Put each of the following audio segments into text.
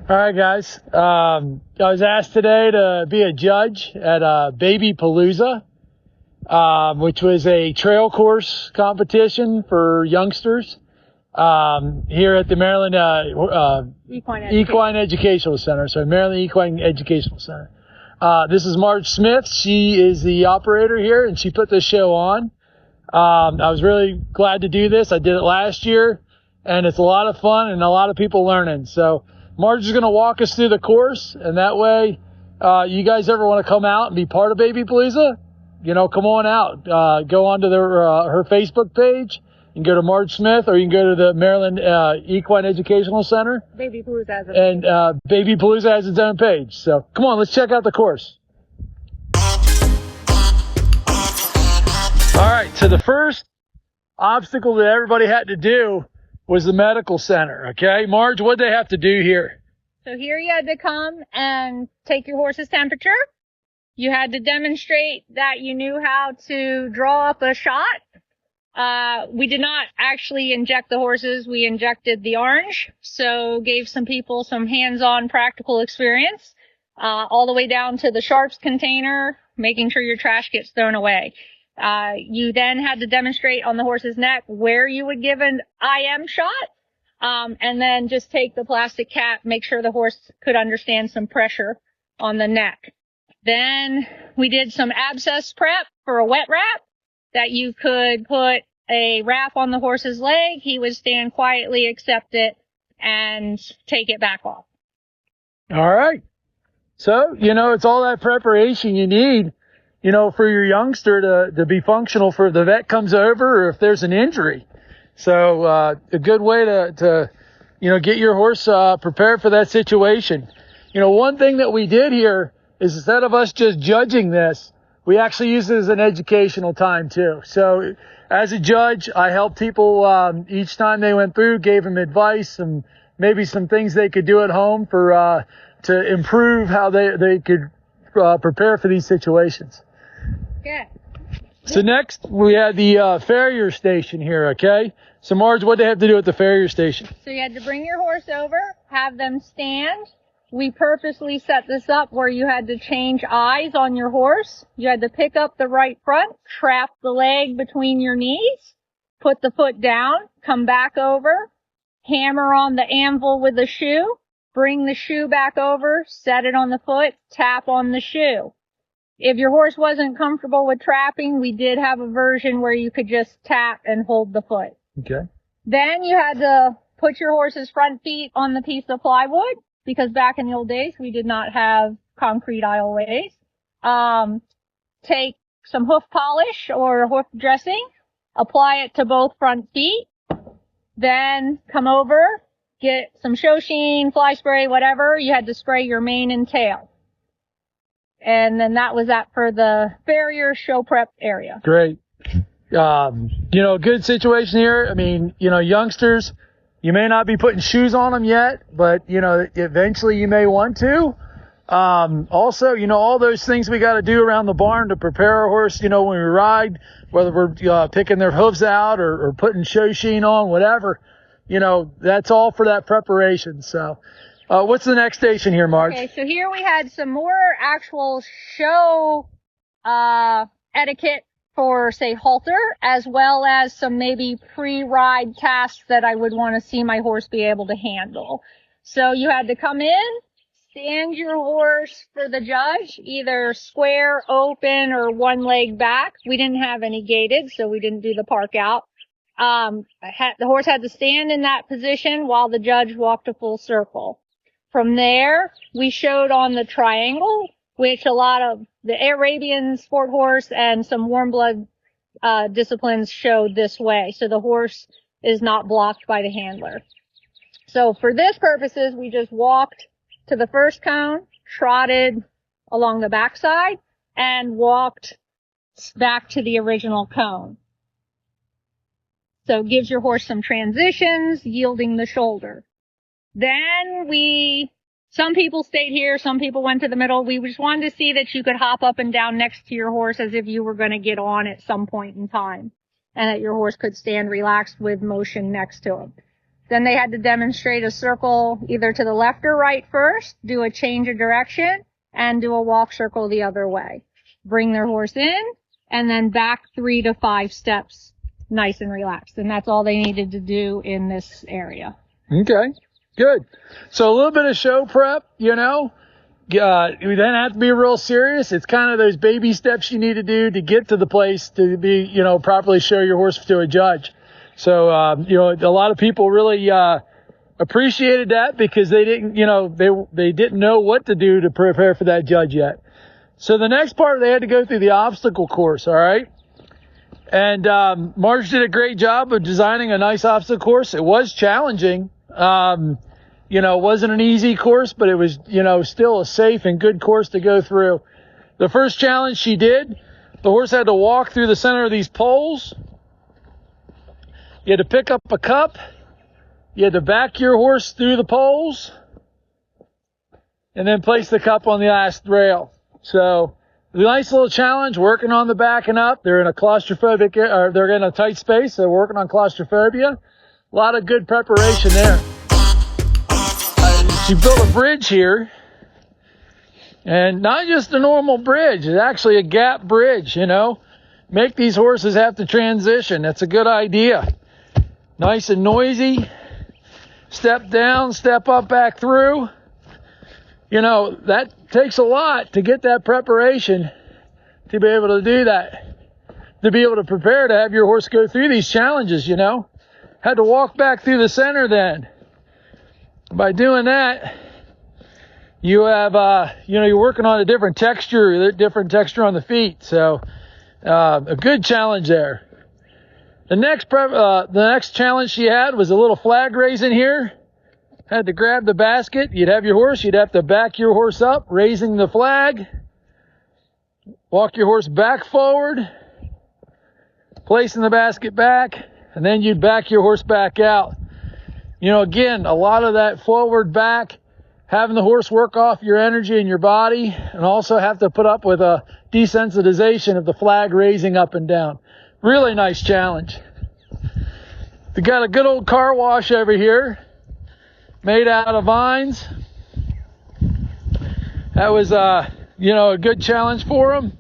All right, guys. I was asked today to be a judge at Baby Palooza, which was a trail course competition for youngsters here at the Maryland Equine Educational Center. So Maryland Equine Educational Center. This is Marj Smith. She is the operator here, and she put this show on. I was really glad to do this. I did it last year, and it's a lot of fun and a lot of people learning. So Marj is going to walk us through the course, and that way, you guys ever want to come out and be part of Baby Palooza, come on out. Go onto her Facebook page and go to Marj Smith, or you can go to the Maryland Equine Educational Center. Baby Palooza has a page. And Baby Palooza has its own page. So come on, let's check out the course. All right, so the first obstacle that everybody had to do was the medical center, okay? Marj, what did they have to do here? So here you had to come and take your horse's temperature. You had to demonstrate that you knew how to draw up a shot. We did not actually inject the horses. We injected the orange, so gave some people some hands-on practical experience, all the way down to the sharps container, making sure your trash gets thrown away. You then had to demonstrate on the horse's neck where you would give an IM shot, and then just take the plastic cap, make sure the horse could understand some pressure on the neck. Then we did some abscess prep for a wet wrap that you could put a wrap on the horse's leg. He would stand quietly, accept it, and take it back off. All right. So, it's all that preparation you need for your youngster to be functional for the vet comes over or if there's an injury. So, a good way to get your horse, prepared for that situation. One thing that we did here is instead of us just judging this, we actually use it as an educational time too. So as a judge, I helped people, each time they went through, gave them advice and maybe some things they could do at home for, to improve how they could, prepare for these situations. Yeah. So next, we had the farrier station here, okay? So Marj, what did they have to do at the farrier station? So you had to bring your horse over, have them stand. We purposely set this up where you had to change eyes on your horse. You had to pick up the right front, trap the leg between your knees, put the foot down, come back over, hammer on the anvil with the shoe, bring the shoe back over, set it on the foot, tap on the shoe. If your horse wasn't comfortable with trapping, we did have a version where you could just tap and hold the foot. Okay. Then you had to put your horse's front feet on the piece of plywood, because back in the old days, we did not have concrete aisleways. Take some hoof polish or hoof dressing, apply it to both front feet, then come over, get some show sheen, fly spray, whatever. You had to spray your mane and tail. And then that was that for the farrier show prep area. Great. Good situation here. I mean, youngsters, you may not be putting shoes on them yet, but, eventually you may want to. Also, all those things we got to do around the barn to prepare our horse, when we ride, whether we're picking their hooves out or putting show sheen on, whatever, that's all for that preparation. So, what's the next station here, Marj? Okay, so here we had some more actual show etiquette for, say, halter, as well as some maybe pre-ride tasks that I would want to see my horse be able to handle. So you had to come in, stand your horse for the judge, either square, open, or one leg back. We didn't have any gated, so we didn't do the park out. The horse had to stand in that position while the judge walked a full circle. From there, we showed on the triangle, which a lot of the Arabian sport horse and some warm blood disciplines showed this way. So the horse is not blocked by the handler. So for this purposes, we just walked to the first cone, trotted along the backside, and walked back to the original cone. So it gives your horse some transitions, yielding the shoulder. Then some people stayed here, some people went to the middle. We just wanted to see that you could hop up and down next to your horse as if you were going to get on at some point in time, and that your horse could stand relaxed with motion next to him. Then they had to demonstrate a circle either to the left or right first, do a change of direction, and do a walk circle the other way. Bring their horse in, and then back 3 to 5 steps, nice and relaxed. And that's all they needed to do in this area. Okay, good. So a little bit of show prep, you know. We then have to be real serious. It's kind of those baby steps you need to do to get to the place to be, you know, properly show your horse to a judge. So, you know, a lot of people really, appreciated that because they didn't, you know, they didn't know what to do to prepare for that judge yet. So the next part, they had to go through the obstacle course. All right. And, Marj did a great job of designing a nice obstacle course. It was challenging. You know, it wasn't an easy course, but it was, you know, still a safe and good course to go through. The first challenge she did, the horse had to walk through the center of these poles. You had to pick up a cup. You had to back your horse through the poles and then place the cup on the last rail. So the nice little challenge, working on the backing up. They're in a claustrophobic, or they're in a tight space. So working on claustrophobia. A lot of good preparation there. She built a bridge here, and not just a normal bridge. It's actually a gap bridge, you know. Make these horses have to transition. That's a good idea. Nice and noisy. Step down, step up, back through. You know, that takes a lot to get that preparation to be able to do that. To be able to prepare to have your horse go through these challenges, you know. Had to walk back through the center then. By doing that, you have, you know, you're working on a different texture on the feet. So, a good challenge there. The next challenge she had was a little flag raising here. Had to grab the basket. You'd have your horse. You'd have to back your horse up, raising the flag. Walk your horse back forward, placing the basket back, and then you'd back your horse back out. You know, again, a lot of that forward back, having the horse work off your energy in your body, and also have to put up with a desensitization of the flag raising up and down. Really nice challenge. We got a good old car wash over here, made out of vines. That was, you know, a good challenge for them.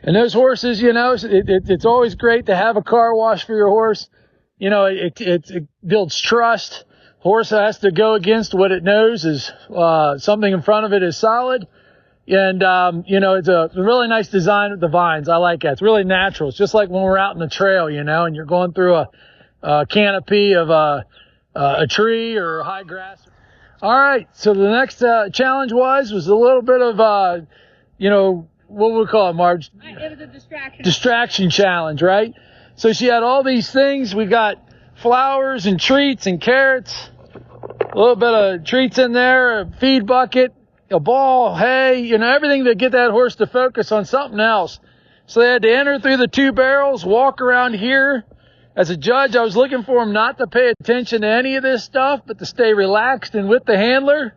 And those horses, you know, it's always great to have a car wash for your horse. You know, it builds trust. Horse has to go against what it knows is something in front of it is solid. And, you know, it's a really nice design with the vines. I like that. It's really natural. It's just like when we're out in the trail, you know, and you're going through a canopy of a tree or high grass. All right. So the next challenge was a little bit of, you know, what would we call it, Marj? It was a distraction. Distraction challenge, right? So she had all these things. We got flowers and treats and carrots, a little bit of treats in there, a feed bucket, a ball, hay, you know, everything to get that horse to focus on something else. So they had to enter through the 2 barrels, walk around here. As a judge, I was looking for them not to pay attention to any of this stuff, but to stay relaxed and with the handler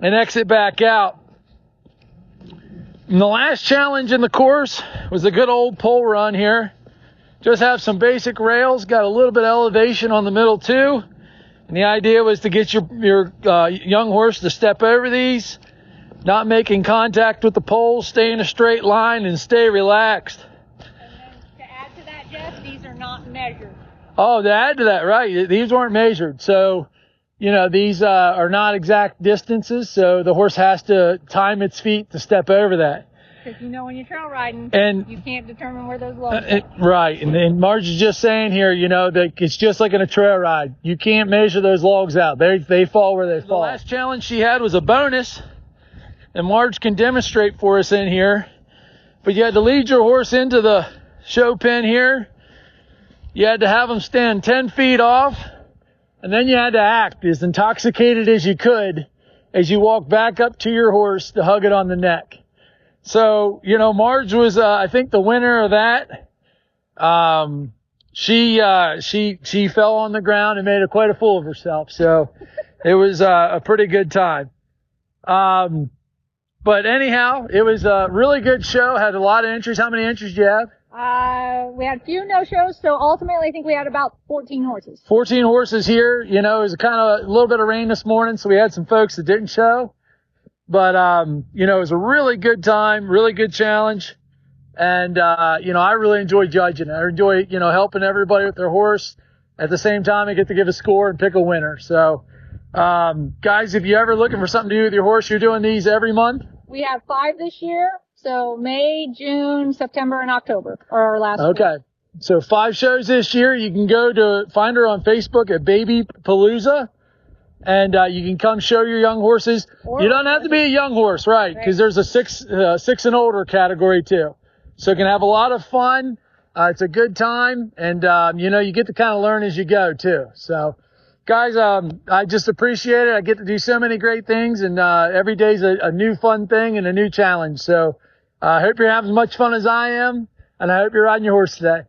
and exit back out. And the last challenge in the course was a good old pole run here. Just have some basic rails, got a little bit of elevation on the middle too. And the idea was to get your young horse to step over these, not making contact with the poles, stay in a straight line, and stay relaxed. And then to add to that, Jeff, these are not measured. Oh, to add to that, right. These weren't measured. So, you know, these are not exact distances, so the horse has to time its feet to step over that. Because you know when you're trail riding, and you can't determine where those logs are. Right. And then Marj is just saying here, you know, that it's just like in a trail ride. You can't measure those logs out. They fall where they fall. The last challenge she had was a bonus, and Marj can demonstrate for us in here. But you had to lead your horse into the show pen here. You had to have them stand 10 feet off, and then you had to act as intoxicated as you could as you walk back up to your horse to hug it on the neck. So, you know, Marj was, I think, the winner of that. She fell on the ground and made quite a fool of herself. So it was a pretty good time. But anyhow, it was a really good show. Had a lot of entries. How many entries do you have? We had a few no-shows, so ultimately I think we had about 14 horses. 14 horses here. You know, it was kind of a little bit of rain this morning, so we had some folks that didn't show. But, you know, it was a really good time, really good challenge. And, you know, I really enjoy judging. I enjoy, you know, helping everybody with their horse. At the same time, I get to give a score and pick a winner. So, guys, if you're ever looking for something to do with your horse, you're doing these every month? We have 5 this year. So May, June, September, and October are our last. Okay. Week. So 5 shows this year. You can go to find her on Facebook at Baby Palooza, and you can come show your young horses. You don't have to be a young horse, right? Because there's a 6 and older category too. So you can have a lot of fun. It's a good time, and you know, you get to kind of learn as you go too. So, guys, I just appreciate it. I get to do so many great things, and every day's a new fun thing and a new challenge. So I hope you're having as much fun as I am, and I hope you're riding your horse today.